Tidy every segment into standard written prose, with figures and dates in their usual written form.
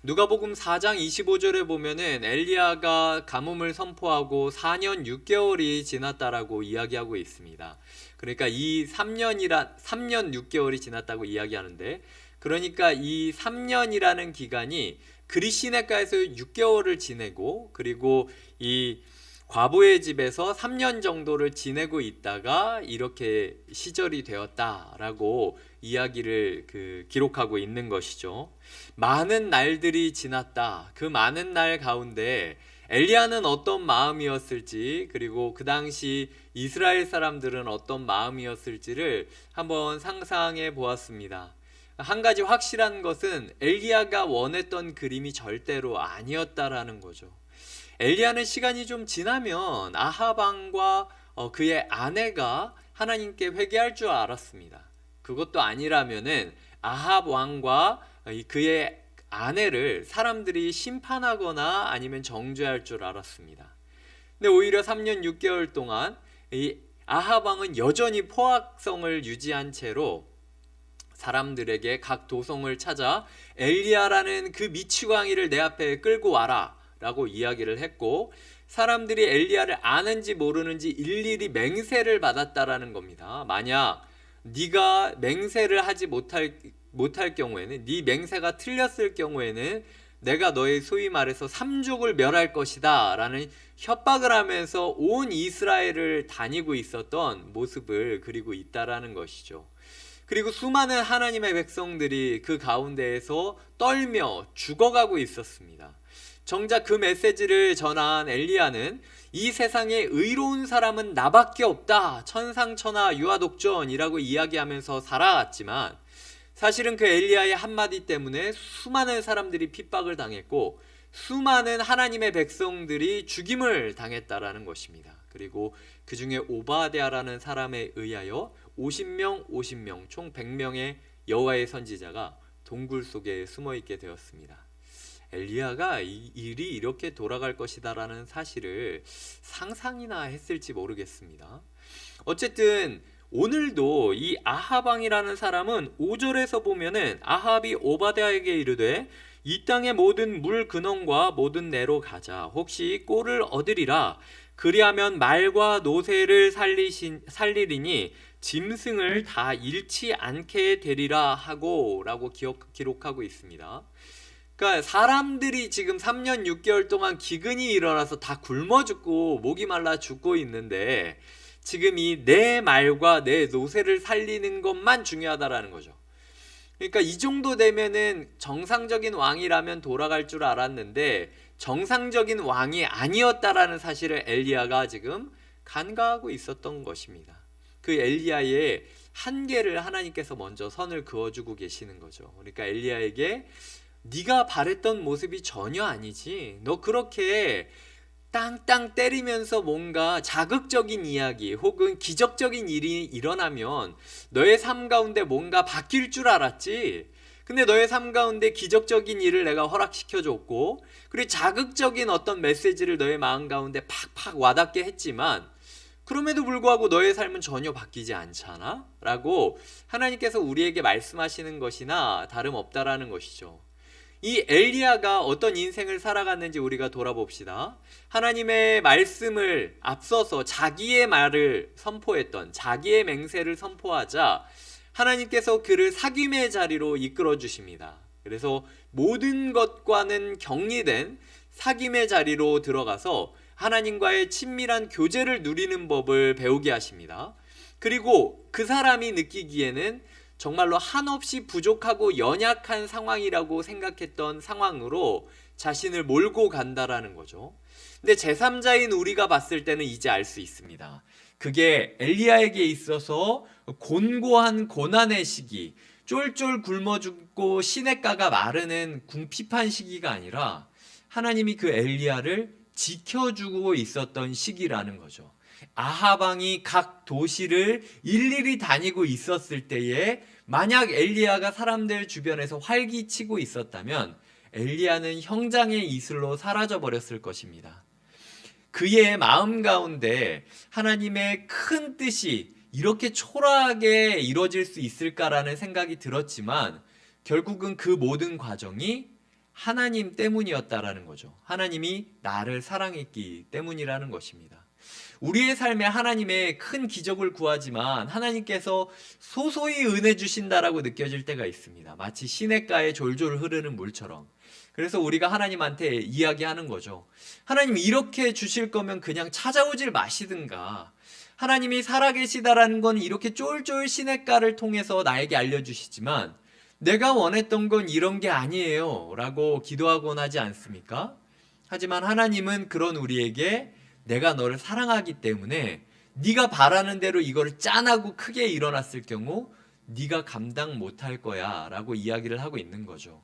누가복음 4장 25절에 보면은 엘리야가 가뭄을 선포하고 4년 6개월이 지났다라고 이야기하고 있습니다. 그러니까 이 3년 6개월이 지났다고 이야기하는데, 그러니까 이 3년이라는 기간이 그리시네가에서 6개월을 지내고, 그리고 이 과부의 집에서 3년 정도를 지내고 있다가 이렇게 시절이 되었다라고 이야기를 기록하고 있는 것이죠. 많은 날들이 지났다. 그 많은 날 가운데 엘리야는 어떤 마음이었을지, 그리고 그 당시 이스라엘 사람들은 어떤 마음이었을지를 한번 상상해 보았습니다. 한 가지 확실한 것은 엘리야가 원했던 그림이 절대로 아니었다라는 거죠. 엘리야는 시간이 좀 지나면 아합 왕과 그의 아내가 하나님께 회개할 줄 알았습니다. 그것도 아니라면은 아합 왕과 그의 아내를 사람들이 심판하거나 아니면 정죄할 줄 알았습니다. 근데 오히려 3년 6개월 동안 이 아합 왕은 여전히 포악성을 유지한 채로 사람들에게 각 도성을 찾아 엘리야라는 그 미치광이를 내 앞에 끌고 와라 라고 이야기를 했고, 사람들이 엘리야를 아는지 모르는지 일일이 맹세를 받았다라는 겁니다. 만약 네가 맹세를 하지 못할 경우에는, 네 맹세가 틀렸을 경우에는 내가 너의 소위 말해서 삼족을 멸할 것이다 라는 협박을 하면서 온 이스라엘을 다니고 있었던 모습을 그리고 있다라는 것이죠. 그리고 수많은 하나님의 백성들이 그 가운데에서 떨며 죽어가고 있었습니다. 정작 그 메시지를 전한 엘리야는 이 세상에 의로운 사람은 나밖에 없다, 천상천하 유아독존이라고 이야기하면서 살아갔지만, 사실은 그 엘리야의 한마디 때문에 수많은 사람들이 핍박을 당했고 수많은 하나님의 백성들이 죽임을 당했다라는 것입니다. 그리고 그 중에 오바댜라는 사람에 의하여 50명 총 100명의 여호와의 선지자가 동굴 속에 숨어 있게 되었습니다. 엘리야가 이 일이 이렇게 돌아갈 것이다라는 사실을 상상이나 했을지 모르겠습니다. 어쨌든 오늘도 이 아합 왕이라는 사람은 5절에서 보면은 아합이 오바댜에게 이르되 이 땅의 모든 물 근원과 모든 내로 가자. 혹시 꼴을 얻으리라. 그리하면 말과 노새를 살리리니 짐승을 다 잃지 않게 되리라 하고 라고 기록하고 있습니다. 그러니까 사람들이 지금 3년 6개월 동안 기근이 일어나서 다 굶어 죽고 목이 말라 죽고 있는데, 지금 이 내 말과 내 노새를 살리는 것만 중요하다라는 거죠. 그러니까 이 정도 되면은 정상적인 왕이라면 돌아갈 줄 알았는데 정상적인 왕이 아니었다라는 사실을 엘리야가 지금 간과하고 있었던 것입니다. 그 엘리야의 한계를 하나님께서 먼저 선을 그어주고 계시는 거죠. 그러니까 엘리야에게 네가 바랬던 모습이 전혀 아니지. 너 그렇게 땅땅 때리면서 뭔가 자극적인 이야기 혹은 기적적인 일이 일어나면 너의 삶 가운데 뭔가 바뀔 줄 알았지. 근데 너의 삶 가운데 기적적인 일을 내가 허락시켜줬고, 그리고 자극적인 어떤 메시지를 너의 마음 가운데 팍팍 와닿게 했지만 그럼에도 불구하고 너의 삶은 전혀 바뀌지 않잖아? 라고 하나님께서 우리에게 말씀하시는 것이나 다름없다라는 것이죠. 이 엘리야가 어떤 인생을 살아갔는지 우리가 돌아봅시다. 하나님의 말씀을 앞서서 자기의 말을 선포했던, 자기의 맹세를 선포하자 하나님께서 그를 사귐의 자리로 이끌어 주십니다. 그래서 모든 것과는 격리된 사귐의 자리로 들어가서 하나님과의 친밀한 교제를 누리는 법을 배우게 하십니다. 그리고 그 사람이 느끼기에는 정말로 한없이 부족하고 연약한 상황이라고 생각했던 상황으로 자신을 몰고 간다라는 거죠. 근데 제3자인 우리가 봤을 때는 이제 알 수 있습니다. 그게 엘리야에게 있어서 곤고한 고난의 시기, 쫄쫄 굶어 죽고 시냇가가 마르는 궁핍한 시기가 아니라 하나님이 그 엘리야를 지켜주고 있었던 시기라는 거죠. 아합 왕이 각 도시를 일일이 다니고 있었을 때에 만약 엘리야가 사람들 주변에서 활기치고 있었다면 엘리야는 형장의 이슬로 사라져 버렸을 것입니다. 그의 마음 가운데 하나님의 큰 뜻이 이렇게 초라하게 이루어질 수 있을까라는 생각이 들었지만 결국은 그 모든 과정이 하나님 때문이었다라는 거죠. 하나님이 나를 사랑했기 때문이라는 것입니다. 우리의 삶에 하나님의 큰 기적을 구하지만 하나님께서 소소히 은혜 주신다라고 느껴질 때가 있습니다. 마치 시냇가에 졸졸 흐르는 물처럼. 그래서 우리가 하나님한테 이야기하는 거죠. 하나님 이렇게 주실 거면 그냥 찾아오질 마시든가. 하나님이 살아계시다라는 건 이렇게 쫄쫄 시냇가를 통해서 나에게 알려주시지만 내가 원했던 건 이런 게 아니에요 라고 기도하곤 하지 않습니까? 하지만 하나님은 그런 우리에게 내가 너를 사랑하기 때문에 네가 바라는 대로 이거를 짠하고 크게 일어났을 경우 네가 감당 못할 거야 라고 이야기를 하고 있는 거죠.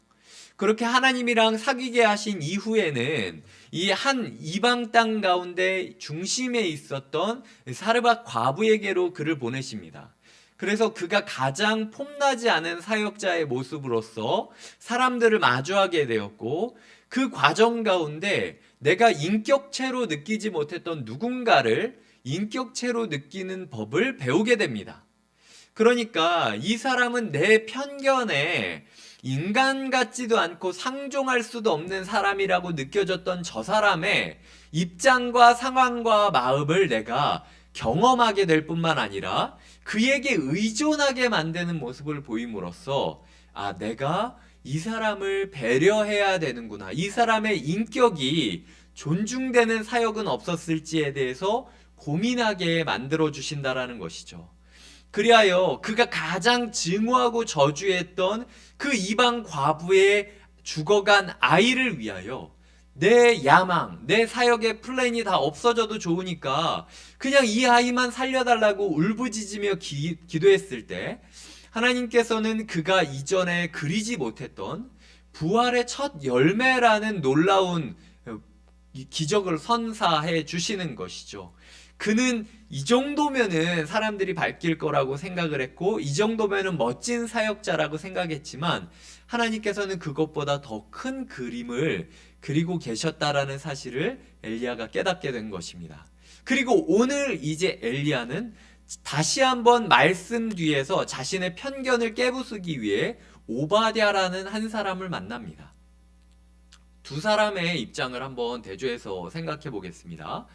그렇게 하나님이랑 사귀게 하신 이후에는 이 한 이방 땅 가운데 중심에 있었던 사르밧 과부에게로 그를 보내십니다. 그래서 그가 가장 폼나지 않은 사역자의 모습으로서 사람들을 마주하게 되었고 그 과정 가운데 내가 인격체로 느끼지 못했던 누군가를 인격체로 느끼는 법을 배우게 됩니다. 그러니까 이 사람은 내 편견에 인간 같지도 않고 상종할 수도 없는 사람이라고 느껴졌던 저 사람의 입장과 상황과 마음을 내가 경험하게 될 뿐만 아니라 그에게 의존하게 만드는 모습을 보임으로써 아, 내가 이 사람을 배려해야 되는구나. 이 사람의 인격이 존중되는 사역은 없었을지에 대해서 고민하게 만들어 주신다라는 것이죠. 그리하여 그가 가장 증오하고 저주했던 그 이방 과부의 죽어간 아이를 위하여 내 야망, 내 사역의 플랜이 다 없어져도 좋으니까 그냥 이 아이만 살려달라고 울부짖으며 기도했을 때 하나님께서는 그가 이전에 그리지 못했던 부활의 첫 열매라는 놀라운 기적을 선사해 주시는 것이죠. 그는 이 정도면은 사람들이 밝힐 거라고 생각을 했고 이 정도면은 멋진 사역자라고 생각했지만 하나님께서는 그것보다 더 큰 그림을 그리고 계셨다라는 사실을 엘리야가 깨닫게 된 것입니다. 그리고 오늘 이제 엘리야는 다시 한번 말씀 뒤에서 자신의 편견을 깨부수기 위해 오바댜라는 한 사람을 만납니다. 두 사람의 입장을 한번 대조해서 생각해 보겠습니다.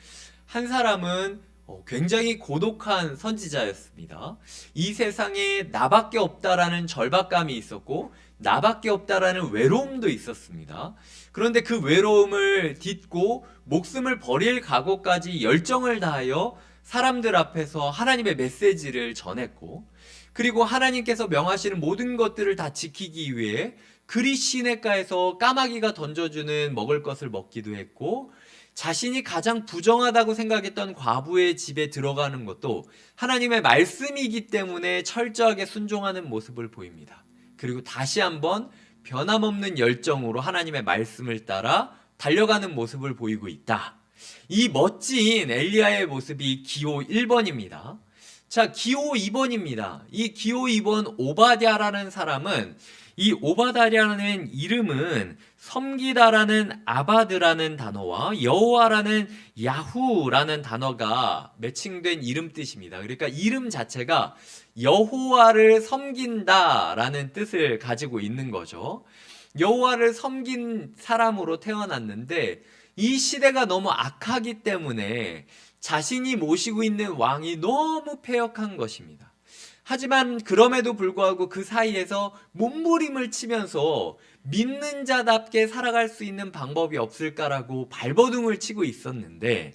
한 사람은 굉장히 고독한 선지자였습니다. 이 세상에 나밖에 없다라는 절박감이 있었고 나밖에 없다라는 외로움도 있었습니다. 그런데 그 외로움을 딛고 목숨을 버릴 각오까지 열정을 다하여 사람들 앞에서 하나님의 메시지를 전했고 그리고 하나님께서 명하시는 모든 것들을 다 지키기 위해 그리 시냇가에서 까마귀가 던져주는 먹을 것을 먹기도 했고 자신이 가장 부정하다고 생각했던 과부의 집에 들어가는 것도 하나님의 말씀이기 때문에 철저하게 순종하는 모습을 보입니다. 그리고 다시 한번 변함없는 열정으로 하나님의 말씀을 따라 달려가는 모습을 보이고 있다. 이 멋진 엘리야의 모습이 기호 1번입니다. 자, 기호 2번입니다. 이 기호 2번 오바댜라는 사람은 이 오바댜라는 이름은 섬기다라는 아바드라는 단어와 여호와라는 야후라는 단어가 매칭된 이름 뜻입니다. 그러니까 이름 자체가 여호와를 섬긴다라는 뜻을 가지고 있는 거죠. 여호와를 섬긴 사람으로 태어났는데 이 시대가 너무 악하기 때문에 자신이 모시고 있는 왕이 너무 패역한 것입니다. 하지만 그럼에도 불구하고 그 사이에서 몸부림을 치면서 믿는 자답게 살아갈 수 있는 방법이 없을까라고 발버둥을 치고 있었는데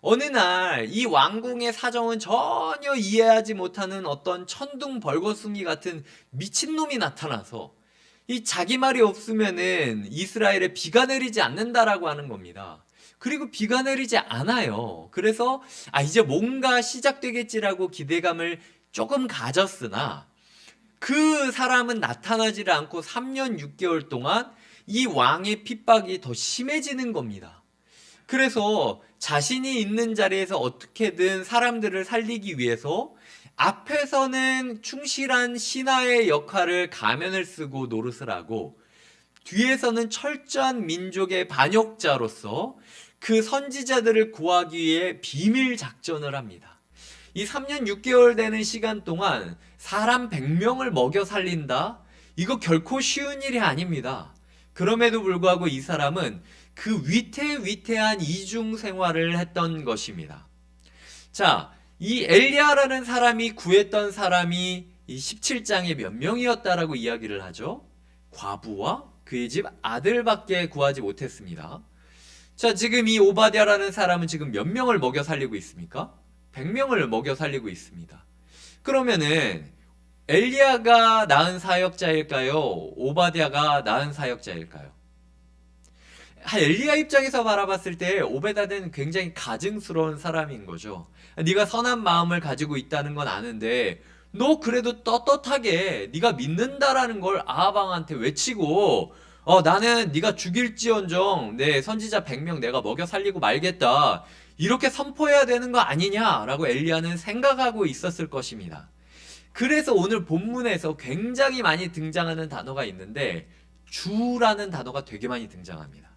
어느 날 이 왕궁의 사정은 전혀 이해하지 못하는 어떤 천둥벌거숭이 같은 미친놈이 나타나서 이 자기 말이 없으면은 이스라엘에 비가 내리지 않는다라고 하는 겁니다. 그리고 비가 내리지 않아요. 그래서 이제 뭔가 시작되겠지라고 기대감을 조금 가졌으나 그 사람은 나타나지 않고 3년 6개월 동안 이 왕의 핍박이 더 심해지는 겁니다. 그래서 자신이 있는 자리에서 어떻게든 사람들을 살리기 위해서 앞에서는 충실한 신하의 역할을 가면을 쓰고 노릇을 하고 뒤에서는 철저한 민족의 반역자로서 그 선지자들을 구하기 위해 비밀 작전을 합니다. 이 3년 6개월 되는 시간 동안 사람 100명을 먹여 살린다? 이거 결코 쉬운 일이 아닙니다. 그럼에도 불구하고 이 사람은 그 위태위태한 이중 생활을 했던 것입니다. 자, 이 엘리야라는 사람이 구했던 사람이 이 17장에 몇 명이었다라고 이야기를 하죠? 과부와 그의 집 아들밖에 구하지 못했습니다. 자, 지금 이 오바댜라는 사람은 지금 몇 명을 먹여 살리고 있습니까? 100명을 먹여 살리고 있습니다. 그러면은 엘리야가 낳은 사역자일까요? 오바댜가 낳은 사역자일까요? 엘리야 입장에서 바라봤을 때 오베닷은 굉장히 가증스러운 사람인 거죠. 네가 선한 마음을 가지고 있다는 건 아는데 너 그래도 떳떳하게 네가 믿는다라는 걸 아하방한테 외치고 나는 네가 죽일지언정 내 선지자 100명 내가 먹여 살리고 말겠다 이렇게 선포해야 되는 거 아니냐라고 엘리야는 생각하고 있었을 것입니다. 그래서 오늘 본문에서 굉장히 많이 등장하는 단어가 있는데 주라는 단어가 되게 많이 등장합니다.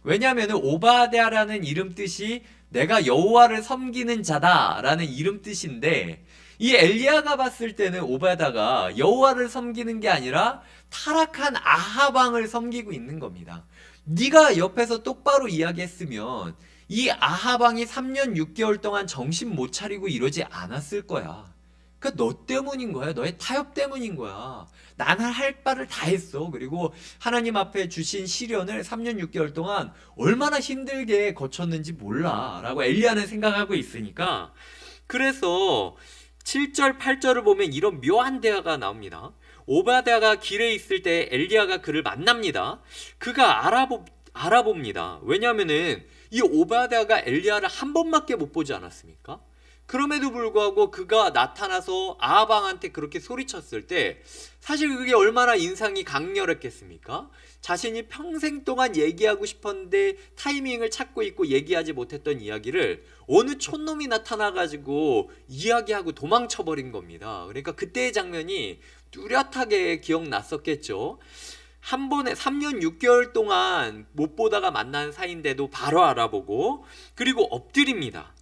왜냐하면 오바댜라는 이름 뜻이 내가 여호와를 섬기는 자다라는 이름 뜻인데 이 엘리야가 봤을 때는 오바댜가 여호와를 섬기는 게 아니라 타락한 아하방을 섬기고 있는 겁니다. 네가 옆에서 똑바로 이야기했으면 이 아하방이 3년 6개월 동안 정신 못 차리고 이러지 않았을 거야. 그러니까 너 때문인 거야. 너의 타협 때문인 거야. 나는 할 바를 다 했어. 그리고 하나님 앞에 주신 시련을 3년 6개월 동안 얼마나 힘들게 거쳤는지 몰라 라고 엘리야는 생각하고 있으니까 그래서 7절 8절을 보면 이런 묘한 대화가 나옵니다. 오바댜가 길에 있을 때 엘리야가 그를 만납니다. 그가 알아봅니다. 왜냐하면은 이 오바댜가 엘리야를 한 번밖에 못 보지 않았습니까? 그럼에도 불구하고 그가 나타나서 아하방한테 그렇게 소리쳤을 때 사실 그게 얼마나 인상이 강렬했겠습니까? 자신이 평생 동안 얘기하고 싶었는데 타이밍을 찾고 있고 얘기하지 못했던 이야기를 어느 촌놈이 나타나가지고 이야기하고 도망쳐버린 겁니다. 그러니까 그때의 장면이 뚜렷하게 기억났었겠죠. 한 번에 3년 6개월 동안 못 보다가 만난 사이인데도 바로 알아보고 그리고 엎드립니다.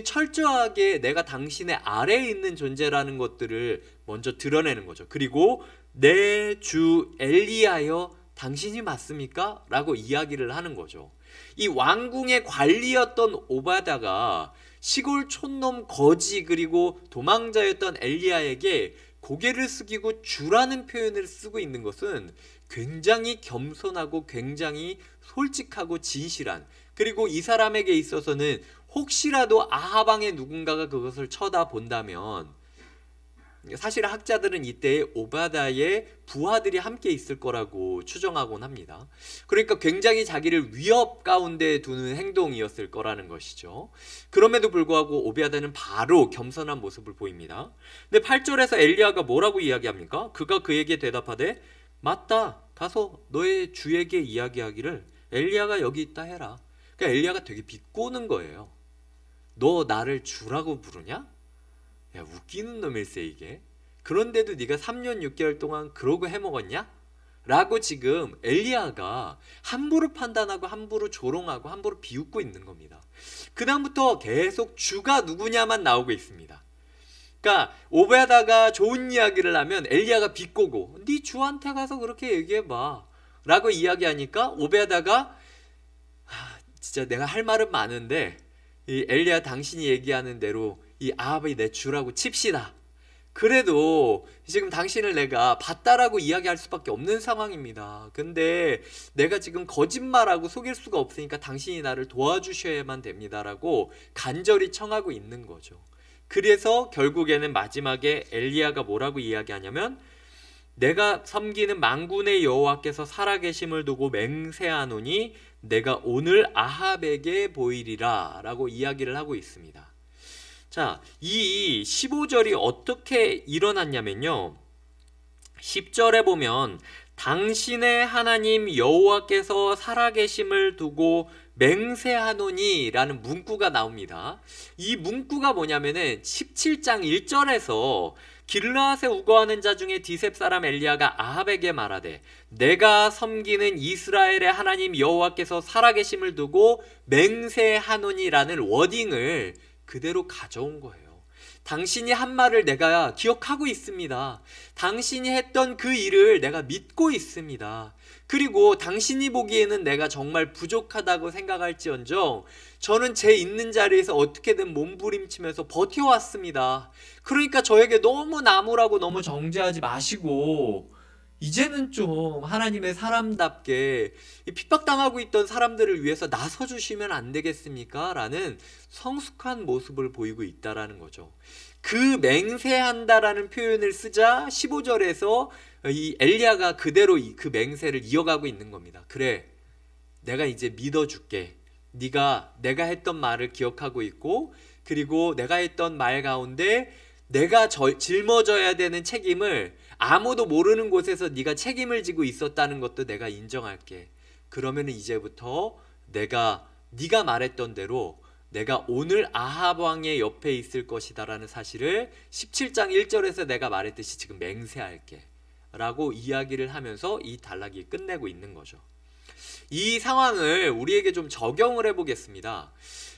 철저하게 내가 당신의 아래에 있는 존재라는 것들을 먼저 드러내는 거죠. 그리고 내 주 엘리야여 당신이 맞습니까? 라고 이야기를 하는 거죠. 이 왕궁의 관리였던 오바댜가 시골 촌놈 거지 그리고 도망자였던 엘리야에게 고개를 숙이고 주라는 표현을 쓰고 있는 것은 굉장히 겸손하고 굉장히 솔직하고 진실한 그리고 이 사람에게 있어서는 혹시라도 아하방의 누군가가 그것을 쳐다본다면 사실 학자들은 이때 오바댜의 부하들이 함께 있을 거라고 추정하곤 합니다. 그러니까 굉장히 자기를 위협 가운데 두는 행동이었을 거라는 것이죠. 그럼에도 불구하고 오바댜는 바로 겸손한 모습을 보입니다. 근데 8절에서 엘리야가 뭐라고 이야기합니까? 그가 그에게 대답하되 맞다. 가서 너의 주에게 이야기하기를 엘리야가 여기 있다 해라. 그러니까 엘리야가 되게 비꼬는 거예요. 너 나를 주라고 부르냐? 야, 웃기는 놈일세 이게. 그런데도 네가 3년 6개월 동안 그러고 해먹었냐? 라고 지금 엘리야가 함부로 판단하고 함부로 조롱하고 함부로 비웃고 있는 겁니다. 그 다음부터 계속 주가 누구냐만 나오고 있습니다. 그러니까 오베다가 좋은 이야기를 하면 엘리야가 비꼬고 네 주한테 가서 그렇게 얘기해봐 라고 이야기하니까 오베다가 진짜 내가 할 말은 많은데 이 엘리야 당신이 얘기하는 대로 이 아합이 내 주라고 칩시다. 그래도 지금 당신을 내가 봤다라고 이야기할 수밖에 없는 상황입니다. 근데 내가 지금 거짓말하고 속일 수가 없으니까 당신이 나를 도와주셔야만 됩니다라고 간절히 청하고 있는 거죠. 그래서 결국에는 마지막에 엘리야가 뭐라고 이야기하냐면 내가 섬기는 만군의 여호와께서 살아계심을 두고 맹세하노니 내가 오늘 아합에게 보이리라 라고 이야기를 하고 있습니다. 자, 이 15절이 어떻게 일어났냐면요. 10절에 보면 당신의 하나님 여호와께서 살아계심을 두고 맹세하노니 라는 문구가 나옵니다. 이 문구가 뭐냐면은 17장 1절에서 길르앗에 우거하는 자 중에 디셉 사람 엘리야가 아합에게 말하되 내가 섬기는 이스라엘의 하나님 여호와께서 살아계심을 두고 맹세하노니라는 워딩을 그대로 가져온 거예요. 당신이 한 말을 내가 기억하고 있습니다. 당신이 했던 그 일을 내가 믿고 있습니다. 그리고 당신이 보기에는 내가 정말 부족하다고 생각할지언정 저는 제 있는 자리에서 어떻게든 몸부림치면서 버텨왔습니다. 그러니까 저에게 너무 나무라고 너무 정죄하지 마시고 이제는 좀 하나님의 사람답게 핍박당하고 있던 사람들을 위해서 나서주시면 안 되겠습니까? 라는 성숙한 모습을 보이고 있다라는 거죠. 그 맹세한다라는 표현을 쓰자 15절에서 이 엘리야가 그대로 그 맹세를 이어가고 있는 겁니다. 그래, 내가 이제 믿어줄게. 네가 내가 했던 말을 기억하고 있고, 그리고 내가 했던 말 가운데 내가 짊어져야 되는 책임을 아무도 모르는 곳에서 네가 책임을 지고 있었다는 것도 내가 인정할게. 그러면 이제부터 네가 말했던 대로 내가 오늘 아합 왕의 옆에 있을 것이다라는 사실을 17장 1절에서 내가 말했듯이 지금 맹세할게 라고 이야기를 하면서 이 단락이 끝내고 있는 거죠. 이 상황을 우리에게 좀 적용을 해보겠습니다.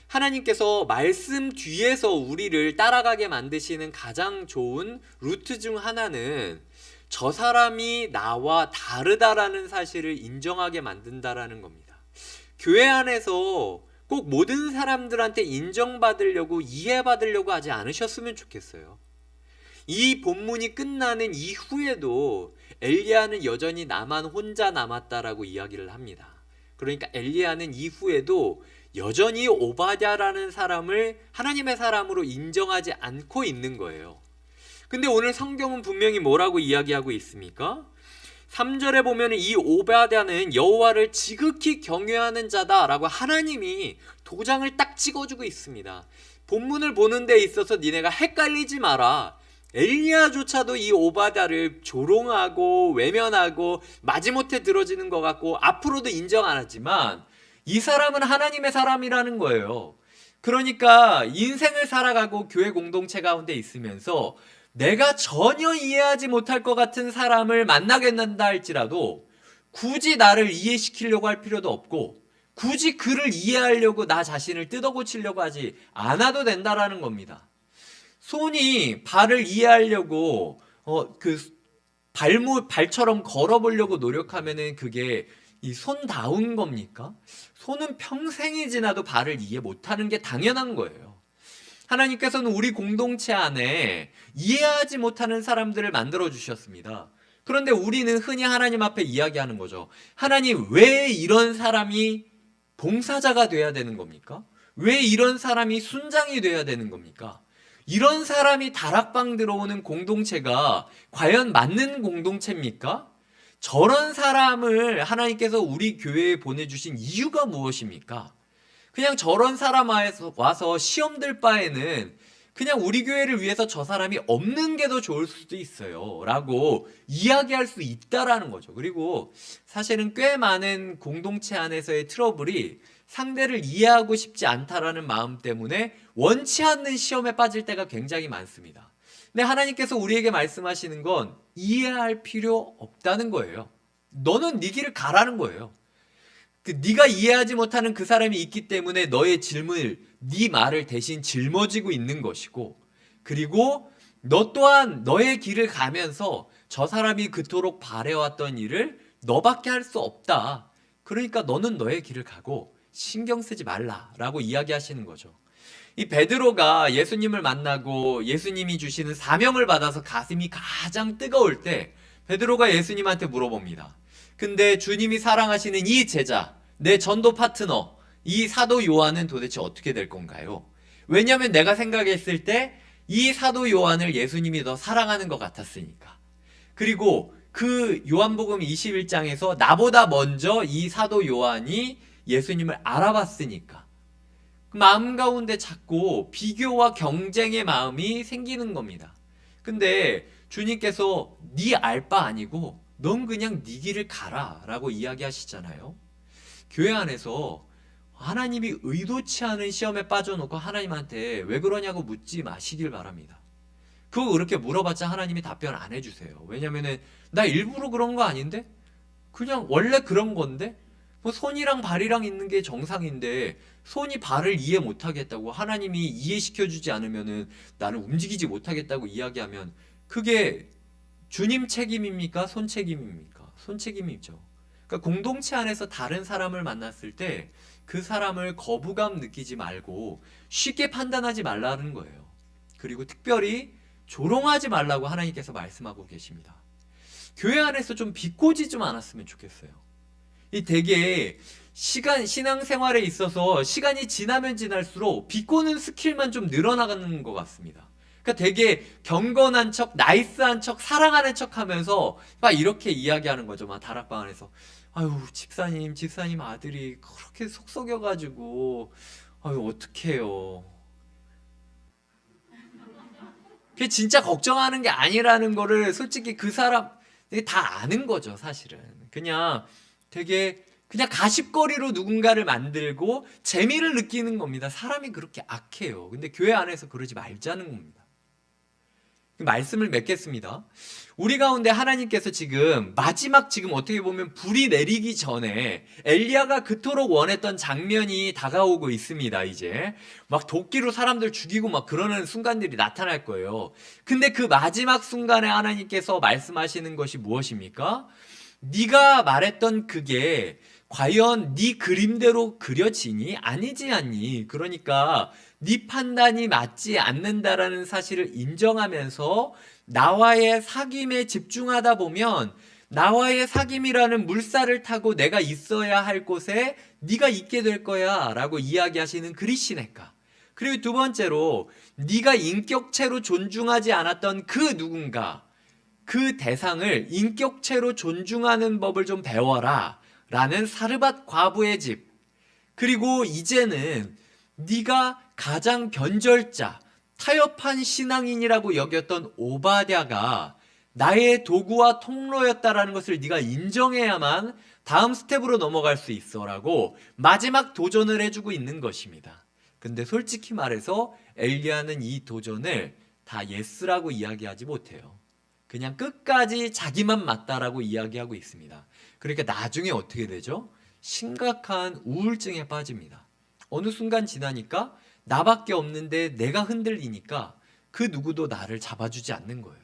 하나님께서 말씀 뒤에서 우리를 따라가게 만드시는 가장 좋은 루트 중 하나는 저 사람이 나와 다르다라는 사실을 인정하게 만든다라는 겁니다. 교회 안에서 꼭 모든 사람들한테 인정받으려고 이해받으려고 하지 않으셨으면 좋겠어요. 이 본문이 끝나는 이후에도 엘리야는 여전히 나만 혼자 남았다라고 이야기를 합니다. 그러니까 엘리야는 이후에도 여전히 오바댜라는 사람을 하나님의 사람으로 인정하지 않고 있는 거예요. 근데 오늘 성경은 분명히 뭐라고 이야기하고 있습니까? 3절에 보면 이 오바댜는 여호와를 지극히 경외하는 자다라고 하나님이 도장을 딱 찍어주고 있습니다. 본문을 보는 데 있어서 니네가 헷갈리지 마라. 엘리야조차도 이 오바댜를 조롱하고 외면하고 마지못해 들어지는 것 같고 앞으로도 인정 안 하지만 이 사람은 하나님의 사람이라는 거예요. 그러니까 인생을 살아가고 교회 공동체 가운데 있으면서 내가 전혀 이해하지 못할 것 같은 사람을 만나게 된다 할지라도 굳이 나를 이해시키려고 할 필요도 없고 굳이 그를 이해하려고 나 자신을 뜯어고치려고 하지 않아도 된다라는 겁니다. 손이 발을 이해하려고 발처럼 걸어보려고 노력하면은 그게 이 손다운 겁니까? 손은 평생이 지나도 발을 이해 못하는 게 당연한 거예요. 하나님께서는 우리 공동체 안에 이해하지 못하는 사람들을 만들어 주셨습니다. 그런데 우리는 흔히 하나님 앞에 이야기하는 거죠. 하나님, 왜 이런 사람이 봉사자가 돼야 되는 겁니까? 왜 이런 사람이 순장이 돼야 되는 겁니까? 이런 사람이 다락방 들어오는 공동체가 과연 맞는 공동체입니까? 저런 사람을 하나님께서 우리 교회에 보내주신 이유가 무엇입니까? 그냥 저런 사람 와서 시험 들 바에는 그냥 우리 교회를 위해서 저 사람이 없는 게 더 좋을 수도 있어요 라고 이야기할 수 있다라는 거죠. 그리고 사실은 꽤 많은 공동체 안에서의 트러블이 상대를 이해하고 싶지 않다라는 마음 때문에 원치 않는 시험에 빠질 때가 굉장히 많습니다. 근데 하나님께서 우리에게 말씀하시는 건 이해할 필요 없다는 거예요. 너는 네 길을 가라는 거예요. 네가 이해하지 못하는 그 사람이 있기 때문에 너의 질문을, 네 말을 대신 짊어지고 있는 것이고, 그리고 너 또한 너의 길을 가면서 저 사람이 그토록 바래왔던 일을 너밖에 할 수 없다. 그러니까 너는 너의 길을 가고 신경 쓰지 말라라고 이야기하시는 거죠. 이 베드로가 예수님을 만나고 예수님이 주시는 사명을 받아서 가슴이 가장 뜨거울 때 베드로가 예수님한테 물어봅니다. 근데 주님이 사랑하시는 이 제자, 내 전도 파트너, 이 사도 요한은 도대체 어떻게 될 건가요? 왜냐하면 내가 생각했을 때 이 사도 요한을 예수님이 더 사랑하는 것 같았으니까. 그리고 그 요한복음 21장에서 나보다 먼저 이 사도 요한이 예수님을 알아봤으니까. 마음 가운데 자꾸 비교와 경쟁의 마음이 생기는 겁니다. 근데 주님께서 네 알 바 아니고 넌 그냥 네 길을 가라 라고 이야기하시잖아요. 교회 안에서 하나님이 의도치 않은 시험에 빠져놓고 하나님한테 왜 그러냐고 묻지 마시길 바랍니다. 그거 그렇게 물어봤자 하나님이 답변 안 해주세요. 왜냐면은 나 일부러 그런 거 아닌데? 그냥 원래 그런 건데? 뭐 손이랑 발이랑 있는 게 정상인데 손이 발을 이해 못하겠다고 하나님이 이해시켜주지 않으면은 나는 움직이지 못하겠다고 이야기하면 그게 주님 책임입니까? 손 책임입니까? 손 책임이죠. 그러니까 공동체 안에서 다른 사람을 만났을 때 그 사람을 거부감 느끼지 말고 쉽게 판단하지 말라는 거예요. 그리고 특별히 조롱하지 말라고 하나님께서 말씀하고 계십니다. 교회 안에서 좀 비꼬지 좀 않았으면 좋겠어요. 이 되게 신앙생활에 있어서 시간이 지나면 지날수록 비꼬는 스킬만 좀 늘어나가는 것 같습니다. 그러니까 되게 경건한 척, 나이스한 척, 사랑하는 척 하면서 막 이렇게 이야기하는 거죠. 막 다락방 안에서. 아유, 집사님 아들이 그렇게 속 썩여가지고, 아유, 어떡해요. 그게 진짜 걱정하는 게 아니라는 거를 솔직히 그 사람 다 아는 거죠, 사실은. 그냥 되게 그냥 가십거리로 누군가를 만들고 재미를 느끼는 겁니다. 사람이 그렇게 악해요. 근데 교회 안에서 그러지 말자는 겁니다. 말씀을 맺겠습니다. 우리 가운데 하나님께서 마지막 어떻게 보면 불이 내리기 전에 엘리야가 그토록 원했던 장면이 다가오고 있습니다. 이제 막 도끼로 사람들 죽이고 막 그러는 순간들이 나타날 거예요. 근데 그 마지막 순간에 하나님께서 말씀하시는 것이 무엇입니까? 네가 말했던 그게 과연 네 그림대로 그려지니? 아니지 않니? 그러니까 네 판단이 맞지 않는다라는 사실을 인정하면서 나와의 사귐에 집중하다 보면 나와의 사귐이라는 물살을 타고 내가 있어야 할 곳에 네가 있게 될 거야 라고 이야기하시는 그리시네까. 그리고 두 번째로 네가 인격체로 존중하지 않았던 그 누군가, 그 대상을 인격체로 존중하는 법을 좀 배워라 라는 사르밧 과부의 집. 그리고 이제는 네가 가장 변절자, 타협한 신앙인이라고 여겼던 오바댜가 나의 도구와 통로였다라는 것을 네가 인정해야만 다음 스텝으로 넘어갈 수 있어라고 마지막 도전을 해주고 있는 것입니다. 근데 솔직히 말해서 엘리야는 이 도전을 다 예스라고 이야기하지 못해요. 그냥 끝까지 자기만 맞다라고 이야기하고 있습니다. 그러니까 나중에 어떻게 되죠? 심각한 우울증에 빠집니다. 어느 순간 지나니까 나밖에 없는데 내가 흔들리니까 그 누구도 나를 잡아주지 않는 거예요.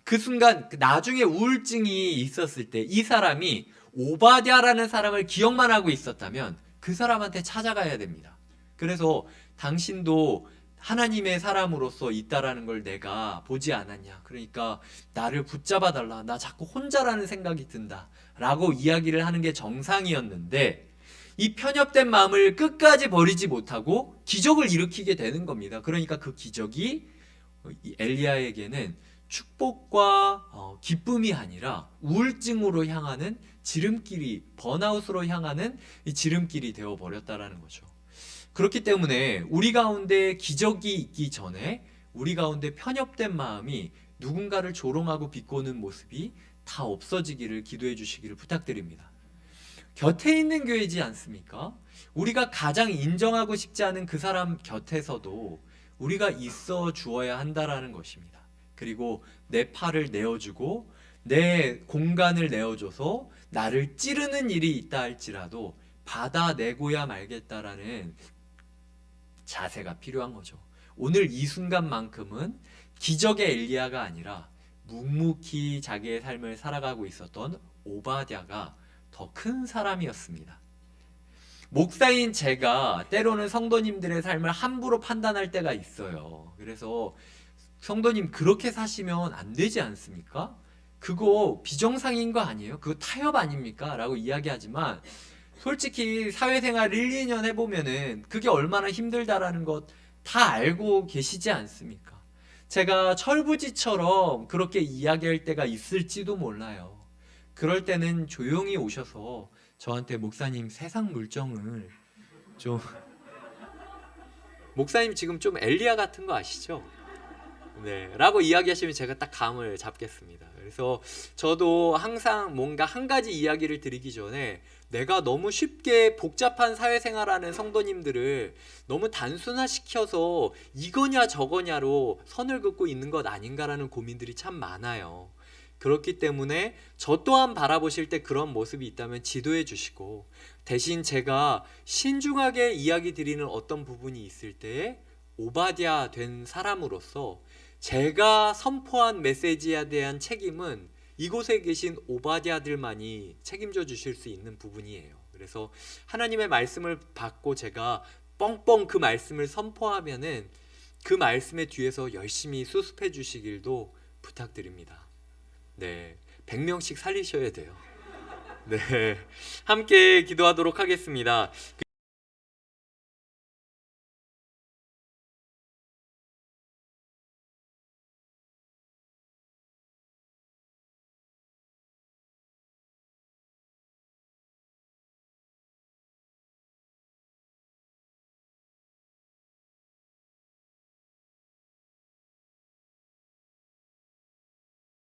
그 순간 나중에 우울증이 있었을 때 이 사람이 오바댜라는 사람을 기억만 하고 있었다면 그 사람한테 찾아가야 됩니다. 그래서 당신도 하나님의 사람으로서 있다라는 걸 내가 보지 않았냐. 그러니까 나를 붙잡아 달라. 나 자꾸 혼자라는 생각이 든다. 라고 이야기를 하는 게 정상이었는데 이 편협된 마음을 끝까지 버리지 못하고 기적을 일으키게 되는 겁니다. 그러니까 그 기적이 엘리야에게는 축복과 기쁨이 아니라 우울증으로 향하는 지름길이, 번아웃으로 향하는 이 지름길이 되어버렸다라는 거죠. 그렇기 때문에 우리 가운데 기적이 있기 전에 우리 가운데 편협된 마음이 누군가를 조롱하고 비꼬는 모습이 다 없어지기를 기도해 주시기를 부탁드립니다. 곁에 있는 교회지 않습니까? 우리가 가장 인정하고 싶지 않은 그 사람 곁에서도 우리가 있어 주어야 한다라는 것입니다. 그리고 내 팔을 내어주고 내 공간을 내어줘서 나를 찌르는 일이 있다 할지라도 받아내고야 말겠다라는 자세가 필요한 거죠. 오늘 이 순간만큼은 기적의 엘리야가 아니라 묵묵히 자기의 삶을 살아가고 있었던 오바댜가 더 큰 사람이었습니다. 목사인 제가 때로는 성도님들의 삶을 함부로 판단할 때가 있어요. 그래서 성도님 그렇게 사시면 안 되지 않습니까? 그거 비정상인 거 아니에요? 그거 타협 아닙니까? 라고 이야기하지만 솔직히 사회생활 1, 2년 해보면은 그게 얼마나 힘들다라는 것 다 알고 계시지 않습니까? 제가 철부지처럼 그렇게 이야기할 때가 있을지도 몰라요. 그럴 때는 조용히 오셔서 저한테 목사님 세상 물정을 좀 목사님 지금 좀 엘리야 같은 거 아시죠? 네, 라고 이야기하시면 제가 딱 감을 잡겠습니다. 그래서 저도 항상 뭔가 한 가지 이야기를 드리기 전에 내가 너무 쉽게 복잡한 사회생활하는 성도님들을 너무 단순화시켜서 이거냐 저거냐로 선을 긋고 있는 것 아닌가라는 고민들이 참 많아요. 그렇기 때문에 저 또한 바라보실 때 그런 모습이 있다면 지도해 주시고, 대신 제가 신중하게 이야기 드리는 어떤 부분이 있을 때에 오바댜 된 사람으로서 제가 선포한 메시지에 대한 책임은 이곳에 계신 오바댜들만이 책임져 주실 수 있는 부분이에요. 그래서 하나님의 말씀을 받고 제가 뻥뻥 그 말씀을 선포하면은 그 말씀의 뒤에서 열심히 수습해 주시길도 부탁드립니다. 네, 100명씩 살리셔야 돼요. 네, 함께 기도하도록 하겠습니다.